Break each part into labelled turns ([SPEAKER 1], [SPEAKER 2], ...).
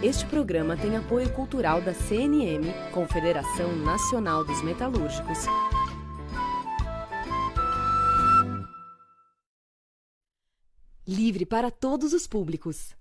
[SPEAKER 1] Este programa tem apoio cultural da CNM, Confederação Nacional dos Metalúrgicos. Livre para todos os públicos.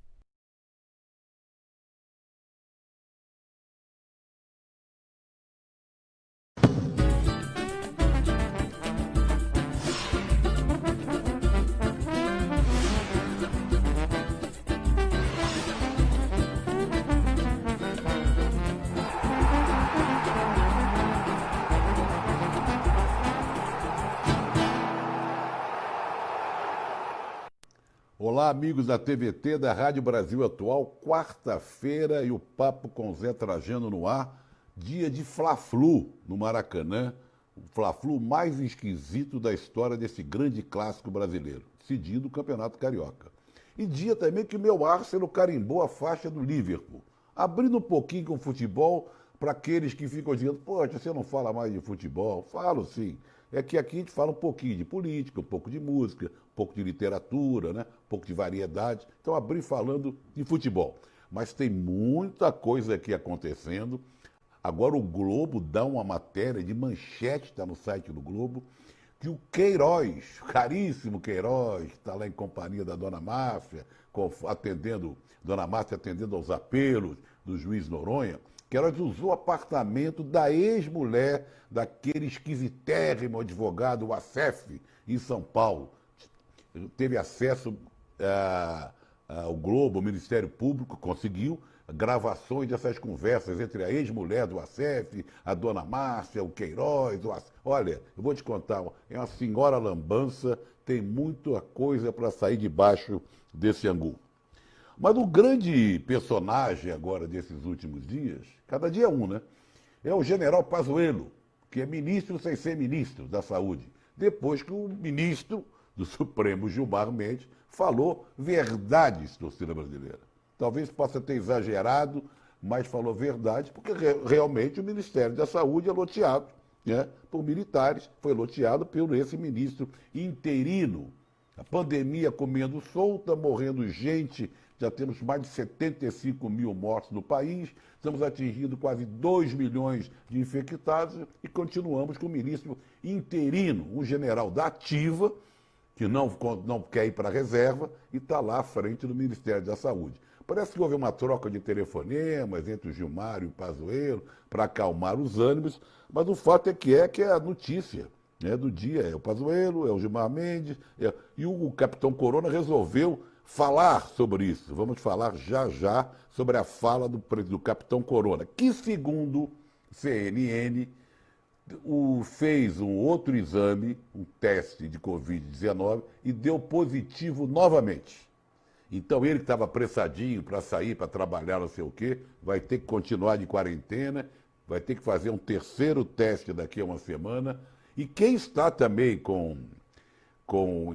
[SPEAKER 2] Olá, amigos da TVT, da Rádio Brasil Atual, quarta-feira e o Papo com Zé Trajano no ar, dia de Fla-Flu no Maracanã, o Fla-Flu mais esquisito da história desse grande clássico brasileiro, decidindo o Campeonato Carioca. E dia também que o meu Arsenal carimbou a faixa do Liverpool, abrindo um pouquinho com o futebol para aqueles que ficam dizendo, poxa, você não fala mais de futebol? Falo sim. É que aqui a gente fala um pouquinho de política, um pouco de música, um pouco de literatura, né? Um pouco de variedade. Então, abri falando de futebol. Mas tem muita coisa aqui acontecendo. Agora o Globo dá uma matéria de manchete, está no site do Globo, que o Queiroz, caríssimo Queiroz, está lá em companhia da Dona Márcia, Dona Márcia atendendo aos apelos do juiz Noronha, Queiroz usou o apartamento da ex-mulher daquele esquisitérrimo advogado, o Acef, em São Paulo. Teve acesso ao Globo, ao Ministério Público, conseguiu gravações dessas conversas entre a ex-mulher do Acef, a Dona Márcia, o Queiroz. Olha, eu vou te contar, é uma senhora lambança, tem muita coisa para sair debaixo desse angu. Mas o grande personagem agora desses últimos dias, cada dia um, né? É o general Pazuello, que é ministro sem ser ministro da Saúde. Depois que o ministro do Supremo, Gilmar Mendes, falou verdades, torcida brasileira. Talvez possa ter exagerado, mas falou verdade, porque realmente o Ministério da Saúde é loteado, né, por militares, foi loteado por esse ministro interino. A pandemia comendo solta, morrendo gente, já temos mais de 75 mil mortos no país, estamos atingindo quase 2 milhões de infectados e continuamos com o ministro interino, um general da ativa, que não quer ir para a reserva e está lá à frente do Ministério da Saúde. Parece que houve uma troca de telefonemas entre o Gilmar e o Pazuello para acalmar os ânimos, mas o fato é que é a notícia, né, do dia. É o Pazuello, é o Gilmar Mendes, e o Capitão Corona resolveu falar sobre isso. Vamos falar já sobre a fala do Capitão Corona, que, segundo CNN, fez um outro exame, um teste de Covid-19, e deu positivo novamente. Então ele que estava apressadinho para sair, para trabalhar, não sei o quê, vai ter que continuar de quarentena, vai ter que fazer um terceiro teste daqui a uma semana. E quem está também com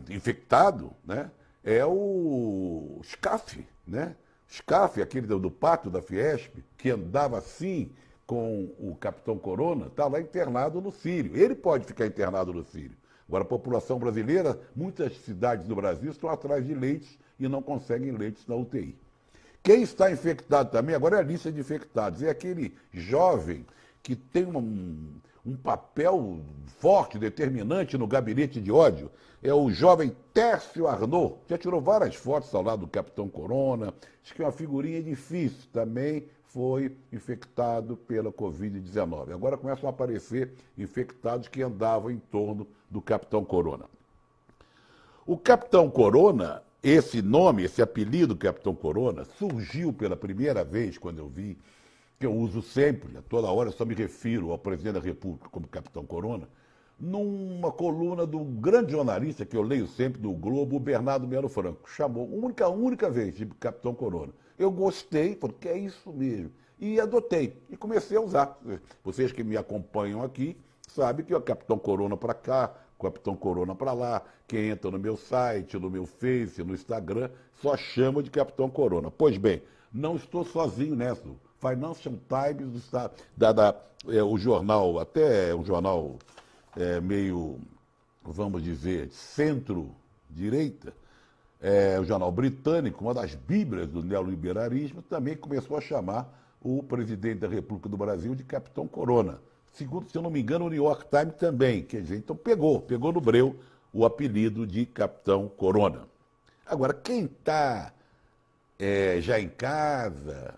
[SPEAKER 2] infectado, né, é o Scaff, né? Scaff, aquele do Pato da Fiesp, que andava assim com o Capitão Corona, está lá internado no Sírio. Ele pode ficar internado no Sírio. Agora, a população brasileira, muitas cidades do Brasil estão atrás de leitos e não conseguem leitos na UTI. Quem está infectado também, agora é a lista de infectados, é aquele jovem que tem um papel forte, determinante no gabinete de ódio, é o jovem Tércio Arnaud, já tirou várias fotos ao lado do Capitão Corona, acho que é uma figurinha difícil, também foi infectado pela Covid-19. Agora começam a aparecer infectados que andavam em torno do Capitão Corona. O Capitão Corona, esse nome, esse apelido Capitão Corona, surgiu pela primeira vez quando eu vi, que eu uso sempre, a toda hora só me refiro ao presidente da República como Capitão Corona, numa coluna do grande jornalista que eu leio sempre do Globo, o Bernardo Melo Franco. Chamou, única vez, de Capitão Corona. Eu gostei, porque é isso mesmo. E adotei, e comecei a usar. Vocês que me acompanham aqui sabem que é o Capitão Corona para cá, Capitão Corona para lá, quem entra no meu site, no meu Face, no Instagram, só chama de Capitão Corona. Pois bem, não estou sozinho nessa. Financial Times, o jornal, até um jornal meio, vamos dizer, centro-direita, o jornal britânico, uma das bíblias do neoliberalismo, também começou a chamar o presidente da República do Brasil de Capitão Corona. Segundo, se eu não me engano, o New York Times também. Quer dizer, então pegou no breu o apelido de Capitão Corona. Agora, quem está já em casa,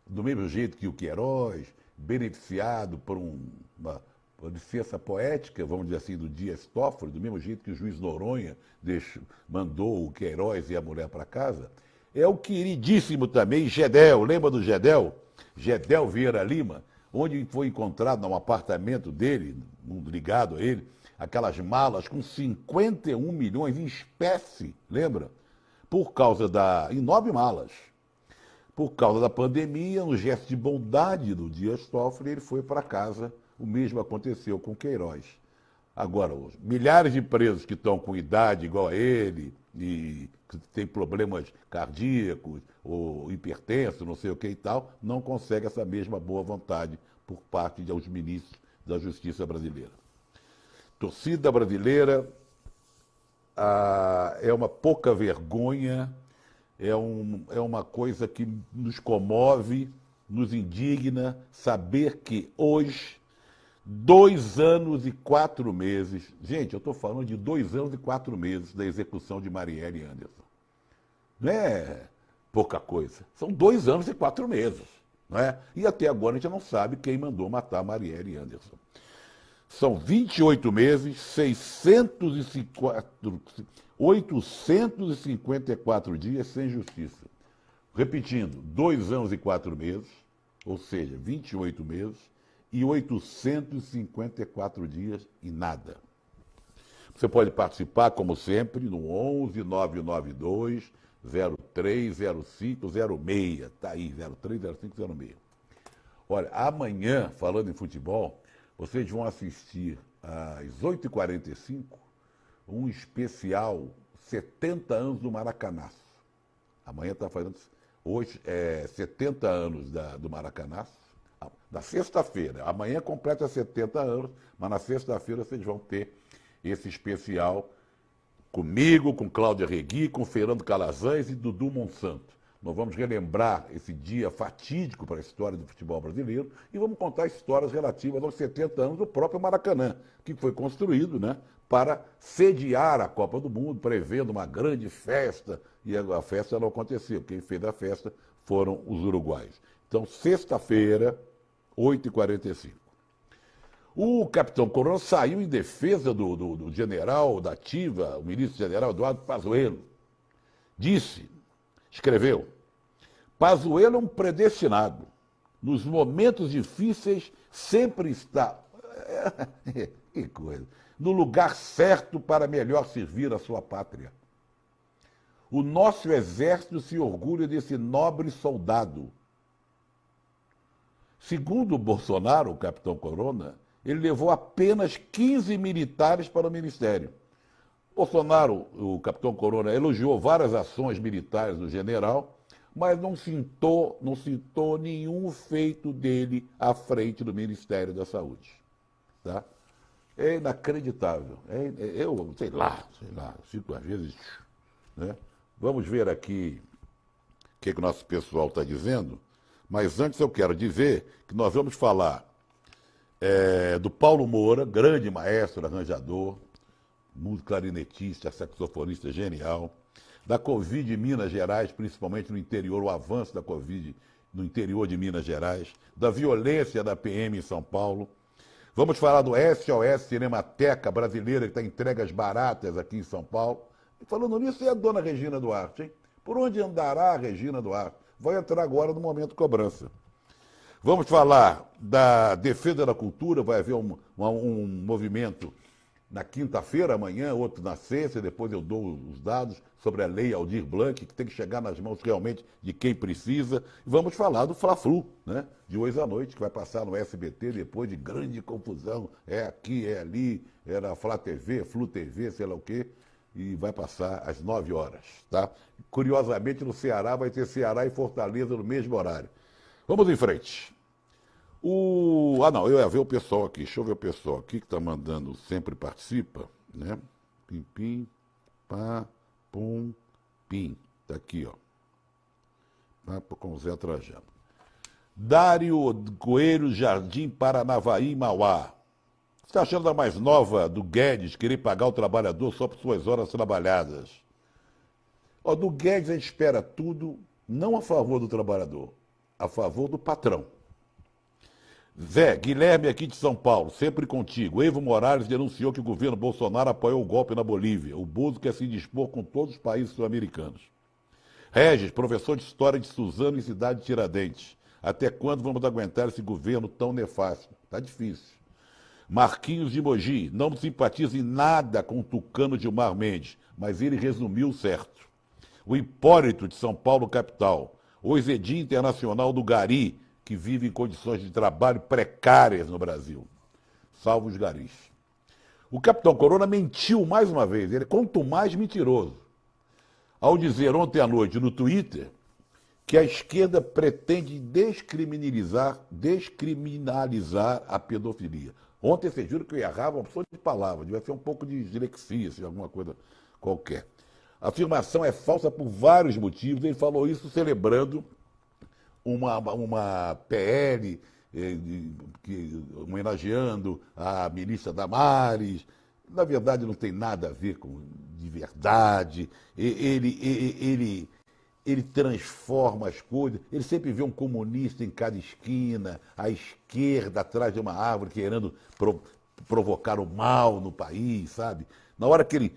[SPEAKER 2] do mesmo jeito que o Queiroz, beneficiado por uma licença poética, vamos dizer assim, do Dias Toffoli, do mesmo jeito que o juiz Noronha mandou o Queiroz e a mulher para casa, é o queridíssimo também Gedel. Lembra do Gedel? Gedel Vieira Lima, onde foi encontrado num apartamento dele, ligado a ele, aquelas malas com 51 milhões em espécie, lembra? Em 9 malas. Por causa da pandemia, no gesto de bondade do Dias Toffoli, ele foi para casa. O mesmo aconteceu com Queiroz. Agora, os milhares de presos que estão com idade igual a ele, e que têm problemas cardíacos, ou hipertenso, não sei o que e tal, não conseguem essa mesma boa vontade por parte dos ministros da Justiça brasileira. Torcida brasileira é uma pouca vergonha, é uma coisa que nos comove, nos indigna saber que hoje, 2 anos e 4 meses, gente, eu estou falando de 2 anos e 4 meses da execução de Marielle Anderson. Não é pouca coisa, são 2 anos e 4 meses. Não é? E até agora a gente não sabe quem mandou matar Marielle Anderson. São 28 meses, 854 dias sem justiça. Repetindo, 2 anos e 4 meses, ou seja, 28 meses, e 854 dias e nada. Você pode participar, como sempre, no 11 992 030506. Está aí, 030506. Olha, amanhã, falando em futebol, vocês vão assistir às 8h45 um especial 70 anos do Maracanaço. Amanhã está fazendo hoje 70 anos do Maracanaço. Na sexta-feira, amanhã completa 70 anos, mas na sexta-feira vocês vão ter esse especial comigo, com Cláudia Regui, com Fernando Calazans e Dudu Monsanto. Nós vamos relembrar esse dia fatídico para a história do futebol brasileiro e vamos contar histórias relativas aos 70 anos do próprio Maracanã, que foi construído, né, para sediar a Copa do Mundo, prevendo uma grande festa, e a festa não aconteceu. Quem fez a festa foram os uruguaios. Então, sexta-feira, 8h45. O capitão Corona saiu em defesa do general da ativa, o ministro-general Eduardo Pazuello. Escreveu, Pazuello é um predestinado. Nos momentos difíceis sempre está que coisa, no lugar certo para melhor servir a sua pátria. O nosso exército se orgulha desse nobre soldado. Segundo o Bolsonaro, o capitão Corona, ele levou apenas 15 militares para o ministério. Bolsonaro, o capitão Corona, elogiou várias ações militares do general, mas não citou nenhum feito dele à frente do Ministério da Saúde. Tá? É inacreditável. Eu, sei lá, fico às vezes... Né? Vamos ver aqui o que o nosso pessoal está dizendo, mas antes eu quero dizer que nós vamos falar do Paulo Moura, grande maestro, arranjador, músico clarinetista, saxofonista genial, da Covid em Minas Gerais, principalmente no interior, o avanço da Covid no interior de Minas Gerais, da violência da PM em São Paulo. Vamos falar do SOS Cinemateca Brasileira, que está entregas baratas aqui em São Paulo. E falando nisso, e a dona Regina Duarte, hein? Por onde andará a Regina Duarte? Vai entrar agora no momento cobrança. Vamos falar da defesa da cultura, vai haver um movimento na quinta-feira, amanhã, outro na sexta, depois eu dou os dados sobre a lei Aldir Blanc, que tem que chegar nas mãos realmente de quem precisa. E vamos falar do Fla-Flu, né? De hoje à noite, que vai passar no SBT depois de grande confusão. É aqui, é ali, é na Flá TV, Flu TV, sei lá o quê. E vai passar às 9 horas, tá? Curiosamente, no Ceará, vai ter Ceará e Fortaleza no mesmo horário. Vamos em frente. Não, eu ia ver o pessoal aqui. Deixa eu ver o pessoal aqui que está mandando, sempre participa, né? Pim, pim, pá, pum, PIN, tá aqui, ó. Papo com o Zé Trajano. Dário Coelho Jardim, Paranavaí, Mauá. Você está achando a mais nova do Guedes querer pagar o trabalhador só por suas horas trabalhadas? Ó, do Guedes a gente espera tudo, não a favor do trabalhador, a favor do patrão. Zé, Guilherme aqui de São Paulo, sempre contigo. Evo Morales denunciou que o governo Bolsonaro apoiou o golpe na Bolívia. O Bozo quer se dispor com todos os países sul-americanos. Regis, professor de História de Suzano e Cidade de Tiradentes. Até quando vamos aguentar esse governo tão nefasto? Tá difícil. Marquinhos de Mogi, não simpatiza em nada com o tucano Gilmar Mendes, mas ele resumiu certo. O Hipólito de São Paulo, capital. O Zedim Internacional do Gari, que vive em condições de trabalho precárias no Brasil. Salvo os garis. O capitão Corona mentiu mais uma vez, ele é quanto mais mentiroso. Ao dizer ontem à noite no Twitter que a esquerda pretende descriminalizar a pedofilia. Ontem vocês viram que eu errava uma opção de palavra, devia ser um pouco de dislexia, assim, alguma coisa qualquer. A afirmação é falsa por vários motivos, ele falou isso celebrando uma PL homenageando a ministra Damares. Na verdade, não tem nada a ver com de verdade. Ele transforma as coisas. Ele sempre vê um comunista em cada esquina, a esquerda atrás de uma árvore querendo provocar o mal no país, sabe? Na hora que ele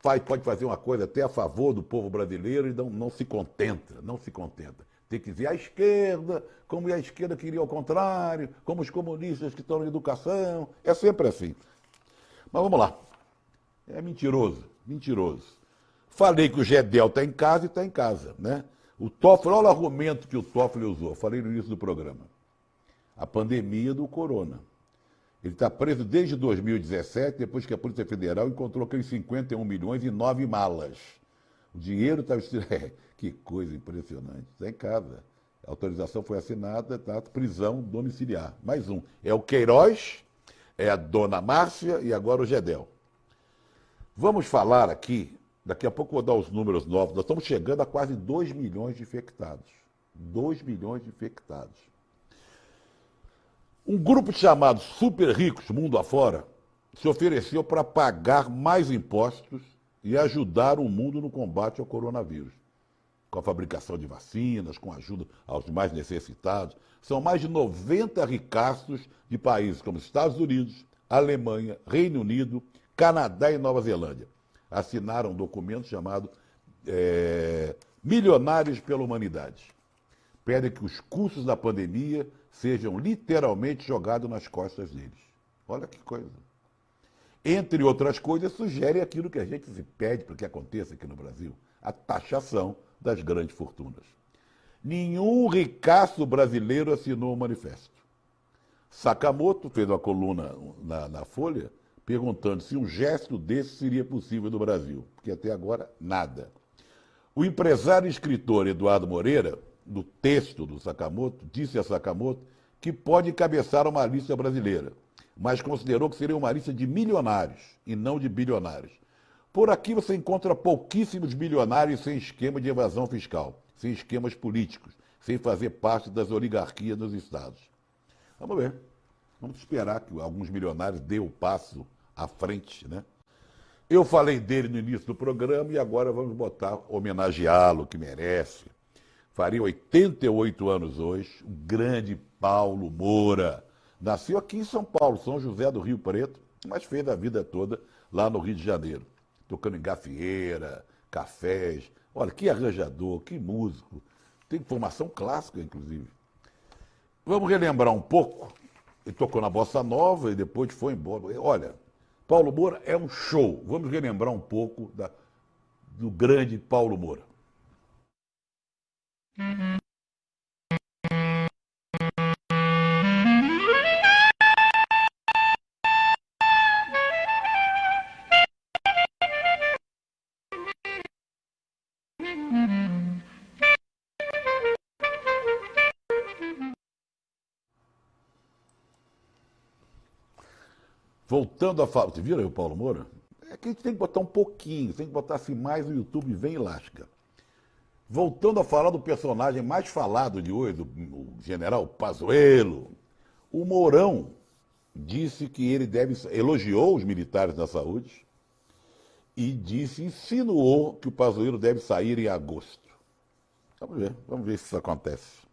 [SPEAKER 2] pode fazer uma coisa até a favor do povo brasileiro e não se contenta, não se contenta. Tem que dizer a esquerda, como a esquerda queria ao contrário, como os comunistas que estão na educação. É sempre assim. Mas vamos lá. É mentiroso, mentiroso. Falei que o Gedel está em casa e está em casa, né? O Toffoli, olha o argumento que o Toffoli usou, falei no início do programa. A pandemia do corona. Ele está preso desde 2017, depois que a Polícia Federal encontrou aqueles 51 milhões e 9 malas. O dinheiro estava... Que coisa impressionante. Está em casa. A autorização foi assinada, está prisão domiciliar. Mais um. É o Queiroz, é a dona Márcia e agora o Gedel. Vamos falar aqui, daqui a pouco eu vou dar os números novos, nós estamos chegando a quase 2 milhões de infectados. 2 milhões de infectados. Um grupo chamado Super Ricos, mundo afora, se ofereceu para pagar mais impostos e ajudar o mundo no combate ao coronavírus. Com a fabricação de vacinas, com ajuda aos mais necessitados. São mais de 90 ricaços de países como Estados Unidos, Alemanha, Reino Unido, Canadá e Nova Zelândia. Assinaram um documento chamado Milionários pela Humanidade. Pedem que os custos da pandemia sejam literalmente jogados nas costas deles. Olha que coisa. Entre outras coisas, sugere aquilo que a gente se pede para que aconteça aqui no Brasil, a taxação das grandes fortunas. Nenhum ricaço brasileiro assinou o manifesto. Sakamoto fez uma coluna na Folha perguntando se um gesto desse seria possível no Brasil, porque até agora nada. O empresário e escritor Eduardo Moreira, no texto do Sakamoto, disse a Sakamoto que pode encabeçar uma lista brasileira, mas considerou que seria uma lista de milionários e não de bilionários. Por aqui você encontra pouquíssimos bilionários sem esquema de evasão fiscal, sem esquemas políticos, sem fazer parte das oligarquias dos estados. Vamos ver. Vamos esperar que alguns milionários dêem o passo à frente, né? Eu falei dele no início do programa e agora vamos homenageá-lo, que merece. Faria 88 anos hoje, o grande Paulo Moura. Nasceu aqui em São Paulo, São José do Rio Preto, mas fez a vida toda lá no Rio de Janeiro. Tocando em gafieira, cafés. Olha, que arranjador, que músico. Tem formação clássica, inclusive. Vamos relembrar um pouco. Ele tocou na Bossa Nova e depois foi embora. Olha, Paulo Moura é um show. Vamos relembrar um pouco do grande Paulo Moura. Voltando a falar, você viram aí o Paulo Moura? É que a gente tem que botar um pouquinho, tem que botar assim mais no YouTube, vem e lasca. Voltando a falar do personagem mais falado de hoje, o general Pazuello, o Mourão disse que ele elogiou os militares da saúde e insinuou que o Pazuello deve sair em agosto. Vamos ver se isso acontece.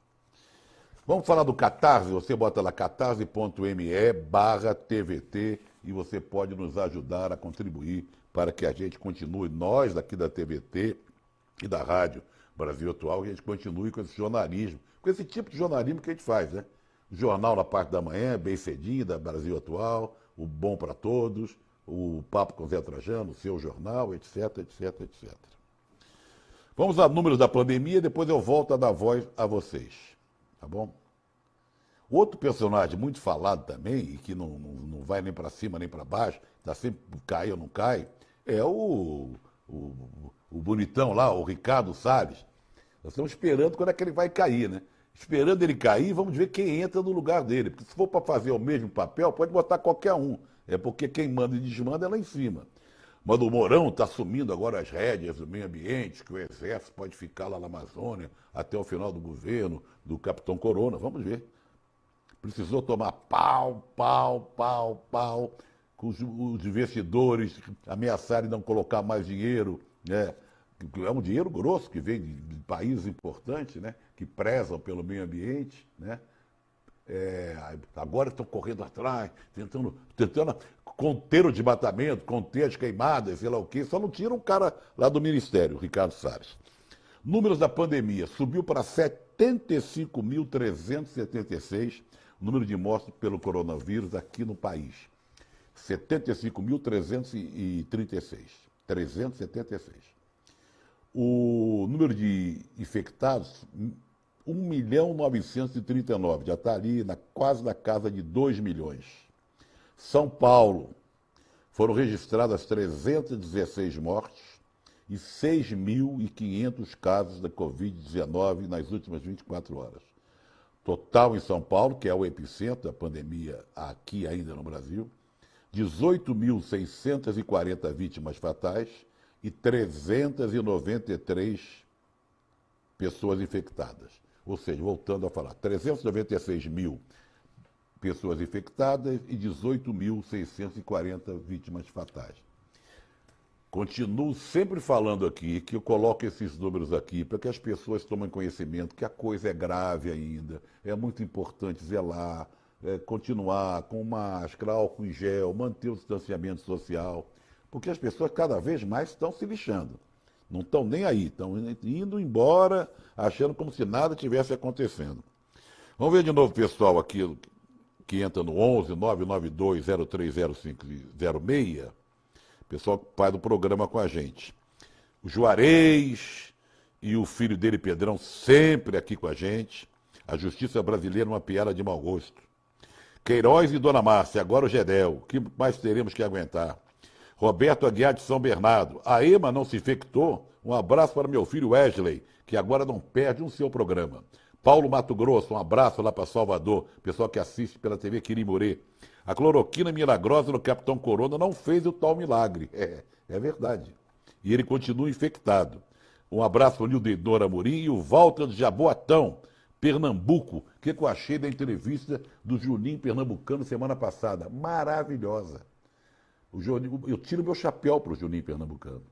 [SPEAKER 2] Vamos falar do Catarse, você bota lá catarse.me/TVT e você pode nos ajudar a contribuir para que a gente continue, nós daqui da TVT e da Rádio Brasil Atual, que a gente continue com esse jornalismo, com esse tipo de jornalismo que a gente faz, né? Jornal na parte da manhã, bem cedinho, da Brasil Atual, o Bom para Todos, o Papo com Zé Trajano, o seu jornal, etc, etc, etc. Vamos a números da pandemia, depois eu volto a dar voz a vocês, tá bom? Outro personagem muito falado também, e que não vai nem para cima nem para baixo, está sempre cai ou não cai, é o bonitão lá, o Ricardo Salles. Nós estamos esperando quando é que ele vai cair, né? Esperando ele cair, vamos ver quem entra no lugar dele. Porque se for para fazer o mesmo papel, pode botar qualquer um. É porque quem manda e desmanda é lá em cima. Mas o Mourão está assumindo agora as rédeas do meio ambiente, que o Exército pode ficar lá na Amazônia até o final do governo do Capitão Corona. Vamos ver. Precisou tomar pau, com os investidores ameaçarem não colocar mais dinheiro, né? É um dinheiro grosso que vem de países importantes, né? Que prezam pelo meio ambiente, né? Agora estão correndo atrás, tentando conter o desmatamento, conter as queimadas, sei lá o quê. Só não tira um cara lá do Ministério, Ricardo Salles. Números da pandemia, subiu para 75.376 o número de mortes pelo coronavírus aqui no país. 75.336. 376. O número de infectados, 1.939.000, já está ali quase na casa de 2 milhões. São Paulo, foram registradas 316 mortes e 6.500 casos da Covid-19 nas últimas 24 horas. Total em São Paulo, que é o epicentro da pandemia aqui ainda no Brasil, 18.640 vítimas fatais e 393 pessoas infectadas. Ou seja, voltando a falar, 396 mil pessoas infectadas e 18.640 vítimas fatais. Continuo sempre falando aqui, que eu coloco esses números aqui para que as pessoas tomem conhecimento que a coisa é grave ainda, é muito importante zelar, continuar com máscara, álcool em gel, manter o distanciamento social, porque as pessoas cada vez mais estão se lixando. Não estão nem aí, estão indo embora, achando como se nada tivesse acontecendo. Vamos ver de novo, pessoal, aqui que entra no 11 992 030506, pessoal que faz do programa com a gente. O Juarez e o filho dele, Pedrão, sempre aqui com a gente. A justiça brasileira, uma piada de mau gosto. Queiroz e Dona Márcia, agora o Gedel. O que mais teremos que aguentar? Roberto Aguiar de São Bernardo. A Ema não se infectou? Um abraço para meu filho Wesley, que agora não perde um seu programa. Paulo Mato Grosso, um abraço lá para Salvador, pessoal que assiste pela TV Quirimurê. A cloroquina milagrosa do Capitão Corona não fez o tal milagre. É verdade. E ele continua infectado. Um abraço para o Nildor Amorim e o Walter de Jaboatão, Pernambuco. O que eu achei da entrevista do Juninho Pernambucano semana passada? Maravilhosa. Eu tiro meu chapéu para o Juninho Pernambucano.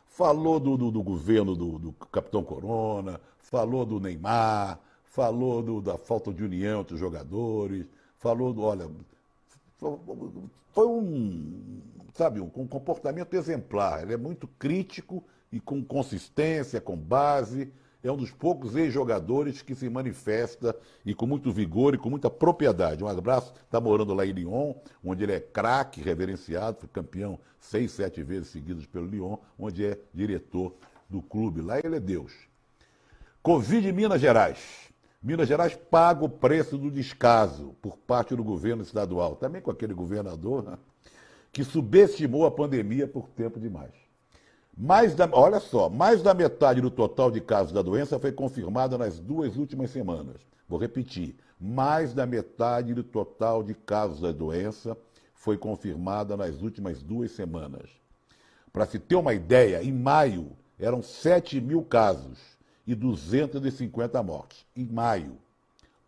[SPEAKER 2] Falou do governo do Capitão Corona, falou do Neymar, falou da falta de união entre os jogadores, falou olha, foi um comportamento exemplar. Ele é muito crítico e com consistência, com base. É um dos poucos ex-jogadores que se manifesta e com muito vigor e com muita propriedade. Um abraço, está morando lá em Lyon, onde ele é craque, reverenciado, foi campeão 6, 7 vezes seguidas pelo Lyon, onde é diretor do clube. Lá ele é Deus. Covid em Minas Gerais. Minas Gerais paga o preço do descaso por parte do governo estadual, também com aquele governador, né, que subestimou a pandemia por tempo demais. Olha só, mais da metade do total de casos da doença foi confirmada nas 2 últimas semanas. Vou repetir, mais da metade do total de casos da doença foi confirmada nas últimas 2 semanas. Para se ter uma ideia, em maio eram 7 mil casos e 250 mortes, em maio.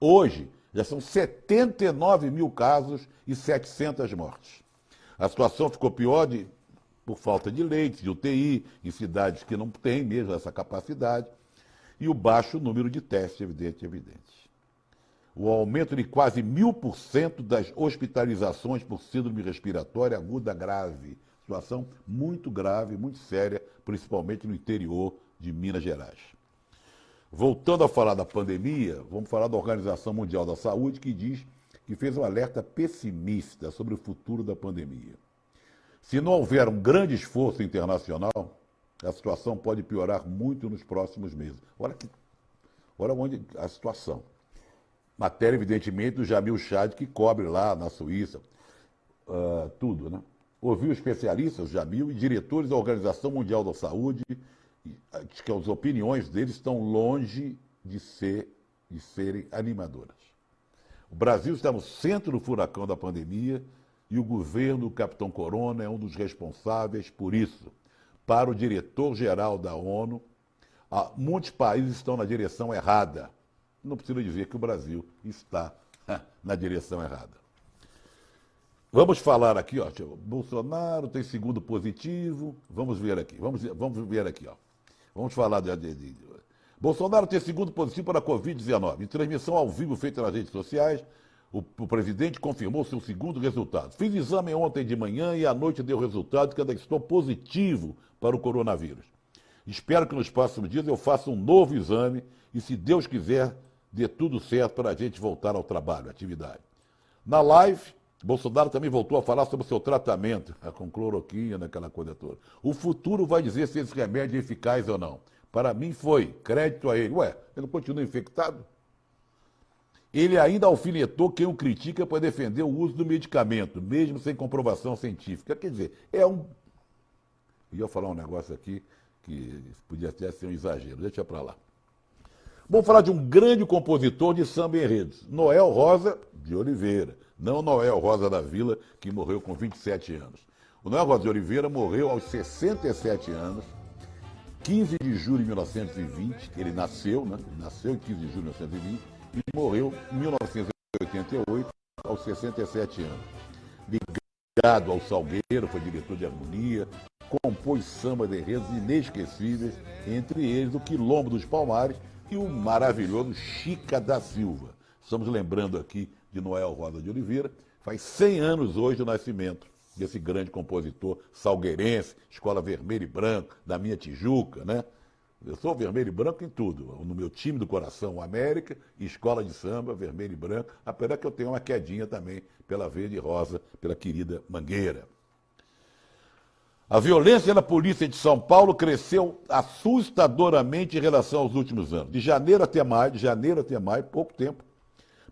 [SPEAKER 2] Hoje, já são 79 mil casos e 700 mortes. A situação ficou pior por falta de leitos, de UTI, em cidades que não têm mesmo essa capacidade, e o baixo número de testes, evidente. O aumento de quase 1000% das hospitalizações por síndrome respiratória aguda grave. Situação muito grave, muito séria, principalmente no interior de Minas Gerais. Voltando a falar da pandemia, vamos falar da Organização Mundial da Saúde, que diz que fez um alerta pessimista sobre o futuro da pandemia. Se não houver um grande esforço internacional, a situação pode piorar muito nos próximos meses. Olha onde a situação. Matéria, evidentemente, do Jamil Chad, que cobre lá na Suíça, tudo, né? Ouviu especialistas, Jamil, e diretores da Organização Mundial da Saúde, que as opiniões deles estão longe de serem animadoras. O Brasil está no centro do furacão da pandemia e o governo do Capitão Corona é um dos responsáveis por isso. Para o diretor-geral da ONU, muitos países estão na direção errada. Não precisa dizer que o Brasil está na direção errada. Vamos falar aqui, ó. Bolsonaro tem segundo positivo. Vamos ver aqui. Vamos ver aqui, ó. Vamos falar Bolsonaro tem segundo positivo para a Covid-19. Em transmissão ao vivo feita nas redes sociais, o presidente confirmou seu segundo resultado. Fiz exame ontem de manhã e à noite deu resultado que ainda estou positivo para o coronavírus. Espero que nos próximos dias eu faça um novo exame e, se Deus quiser, dê tudo certo para a gente voltar ao trabalho, à atividade. Na live, Bolsonaro também voltou a falar sobre o seu tratamento, com cloroquina, aquela coisa toda. O futuro vai dizer se esse remédio é eficaz ou não. Para mim foi, crédito a ele. Ué, ele continua infectado? Ele ainda alfinetou quem o critica para defender o uso do medicamento, mesmo sem comprovação científica. Quer dizer, Eu ia falar um negócio aqui que podia até ser um exagero, deixa para lá. Vamos falar de um grande compositor de samba e enredos, Noel Rosa de Oliveira. Não Noel Rosa da Vila, que morreu com 27 anos. O Noel Rosa de Oliveira morreu aos 67 anos, 15 de julho de 1920, ele nasceu, né? Ele nasceu em 15 de julho de 1920 e morreu em 1988, aos 67 anos. Ligado ao Salgueiro, foi diretor de harmonia, compôs samba de enredos inesquecíveis, entre eles o Quilombo dos Palmares e o maravilhoso Chica da Silva. Estamos lembrando aqui de Noel Rosa de Oliveira, faz 100 anos hoje do nascimento desse grande compositor salgueirense, escola vermelho e branco, da minha Tijuca, né? Eu sou vermelho e branco em tudo. No meu time do coração, o América, e escola de samba, vermelho e branco, apesar que eu tenho uma quedinha também pela verde e rosa, pela querida Mangueira. A violência na polícia de São Paulo cresceu assustadoramente em relação aos últimos anos. De janeiro até maio, pouco tempo,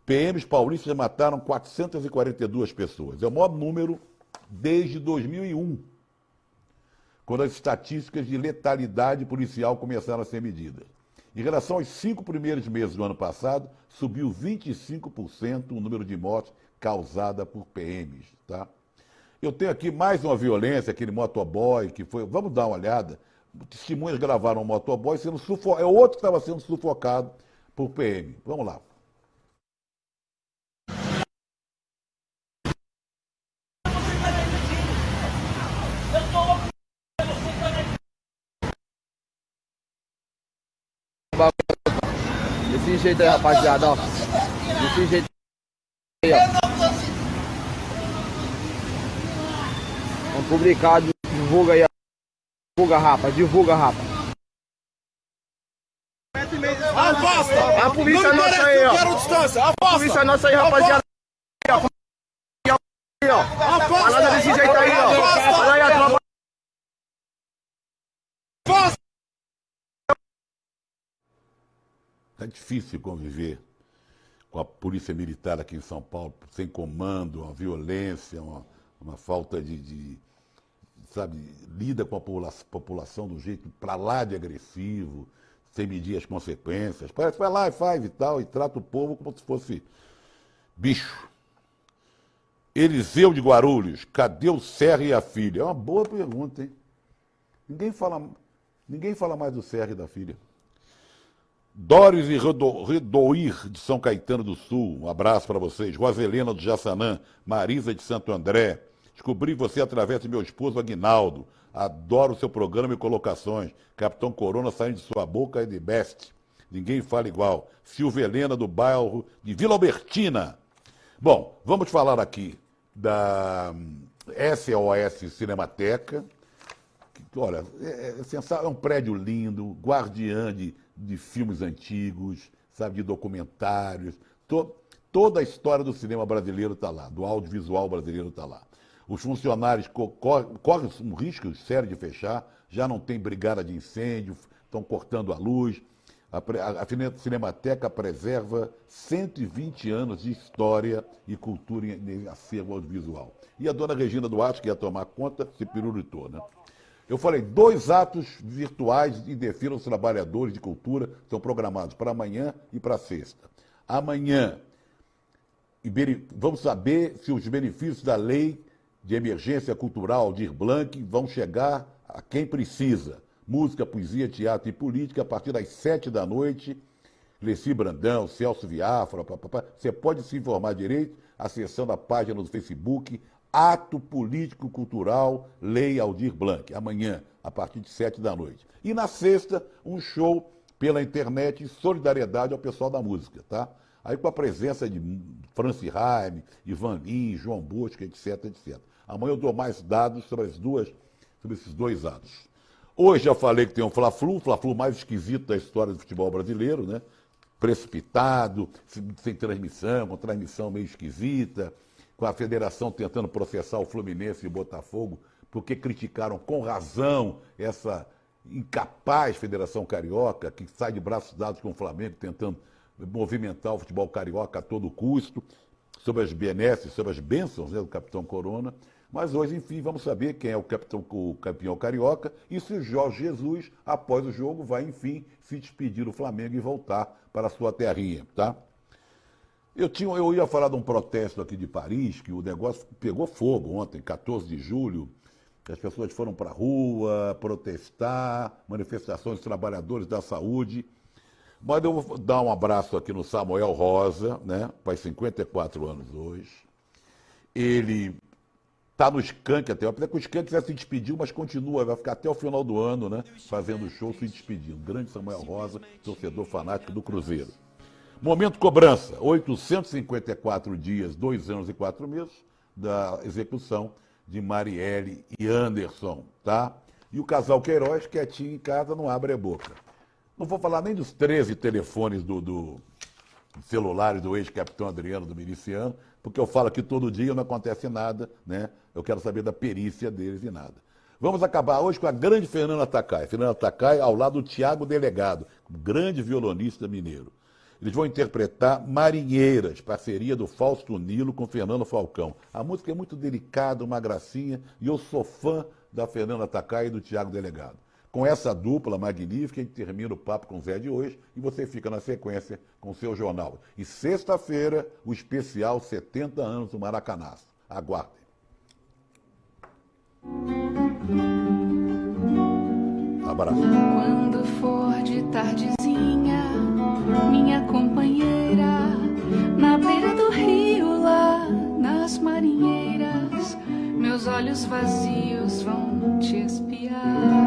[SPEAKER 2] PMs paulistas mataram 442 pessoas. É o maior número desde 2001, quando as estatísticas de letalidade policial começaram a ser medidas. Em relação aos 5 primeiros meses do ano passado, subiu 25% o número de mortes causada por PMs. Tá? Eu tenho aqui mais uma violência, aquele motoboy que foi... Vamos dar uma olhada. Testemunhas gravaram um motoboy sendo sufocado. É outro que estava sendo sufocado por PM. Vamos lá.
[SPEAKER 3] Desse jeito aí, rapaziada, ó. Desse jeito aí, ó. Vamos publicar, divulga aí, ó. Divulga, rapa.
[SPEAKER 4] Afasta!
[SPEAKER 3] A polícia nossa aí, ó.
[SPEAKER 4] Quero distância, afasta!
[SPEAKER 3] A polícia nossa aí, rapaziada. Aí, ó. Falando desse jeito aí, ó. Olha aí a tropa.
[SPEAKER 4] Afasta!
[SPEAKER 2] É difícil conviver com a polícia militar aqui em São Paulo, sem comando, uma violência, uma falta sabe, lida com a população de um jeito para lá de agressivo, sem medir as consequências. Parece que vai lá e faz e tal, e trata o povo como se fosse bicho. Eliseu de Guarulhos, cadê o Serra e a filha? É uma boa pergunta, hein? Ninguém fala... Ninguém fala mais do Serra e da filha. Doris e Redoir, de São Caetano do Sul, um abraço para vocês. Roselena do Jaçanã, Marisa de Santo André. Descobri você através de meu esposo Aguinaldo. Adoro o seu programa e colocações. Capitão Corona saindo de sua boca é de best. Ninguém fala igual. Silvia Helena do bairro de Vila Albertina. Bom, vamos falar aqui da SOS Cinemateca. Olha, é um prédio lindo, guardiã de filmes antigos, sabe, de documentários. Toda a história do cinema brasileiro está lá, do audiovisual brasileiro está lá. Os funcionários correm um risco sério de fechar, já não tem brigada de incêndio, estão cortando a luz. A Cinemateca preserva 120 anos de história e cultura em acervo audiovisual. E a dona Regina Duarte, que ia tomar conta, se pirulitou, né? Eu falei, 2 atos virtuais de defesa aos trabalhadores de cultura são programados para amanhã e para sexta. Amanhã, vamos saber se os benefícios da lei de emergência cultural Aldir Blanc vão chegar a quem precisa. Música, poesia, teatro e política, a partir das 7 da noite. Leci Brandão, Celso Viafra, você pode se informar direito acessando a página do Facebook Ato Político Cultural Lei Aldir Blanc, amanhã, a partir de 7 da noite. E na sexta, um show pela internet em solidariedade ao pessoal da música, tá? Aí com a presença de Franci Raime, Ivan Lins, João Bosco, etc, etc. Amanhã eu dou mais dados sobre esses 2 atos. Hoje já falei que tem um Fla-Flu, o Fla-Flu mais esquisito da história do futebol brasileiro, né? Precipitado, sem transmissão, com transmissão meio esquisita, com a federação tentando processar o Fluminense e o Botafogo, porque criticaram com razão essa incapaz Federação Carioca, que sai de braços dados com o Flamengo, tentando movimentar o futebol carioca a todo custo, sobre as benesses, sobre as bênçãos, né, do Capitão Corona. Mas hoje, enfim, vamos saber quem é o campeão carioca e se o Jorge Jesus, após o jogo, vai, enfim, se despedir do Flamengo e voltar para a sua terrinha, tá? Eu ia falar de um protesto aqui de Paris, que o negócio pegou fogo ontem, 14 de julho. As pessoas foram para a rua protestar, manifestações dos trabalhadores da saúde. Mas eu vou dar um abraço aqui no Samuel Rosa, né? Faz 54 anos hoje. Ele está no Skank até, apesar que o Skank já se despediu, mas continua, vai ficar até o final do ano, né? Fazendo show, se despedindo. Grande Samuel Rosa, torcedor fanático do Cruzeiro. Momento cobrança, 854 dias, 2 anos e 4 meses da execução de Marielle e Anderson, tá? E o casal Queiroz, quietinho em casa, não abre a boca. Não vou falar nem dos 13 telefones do celulares do ex-capitão Adriano do Miliciano, porque eu falo que todo dia não acontece nada, né? Eu quero saber da perícia deles e nada. Vamos acabar hoje com a grande Fernanda Takai. Fernanda Takai ao lado do Tiago Delegado, um grande violonista mineiro. Eles vão interpretar Marinheiras, parceria do Fausto Nilo com Fernando Falcão. A música é muito delicada, uma gracinha, e eu sou fã da Fernanda Takai e do Tiago Delegado. Com essa dupla magnífica, a gente termina o Papo com o Zé de hoje e você fica na sequência com o seu jornal. E sexta-feira, o especial 70 anos do Maracanaço. Aguardem. Abraço.
[SPEAKER 5] Quando for de tardezinha, minha companheira, na beira do rio lá, nas marinheiras, meus olhos vazios vão te espiar.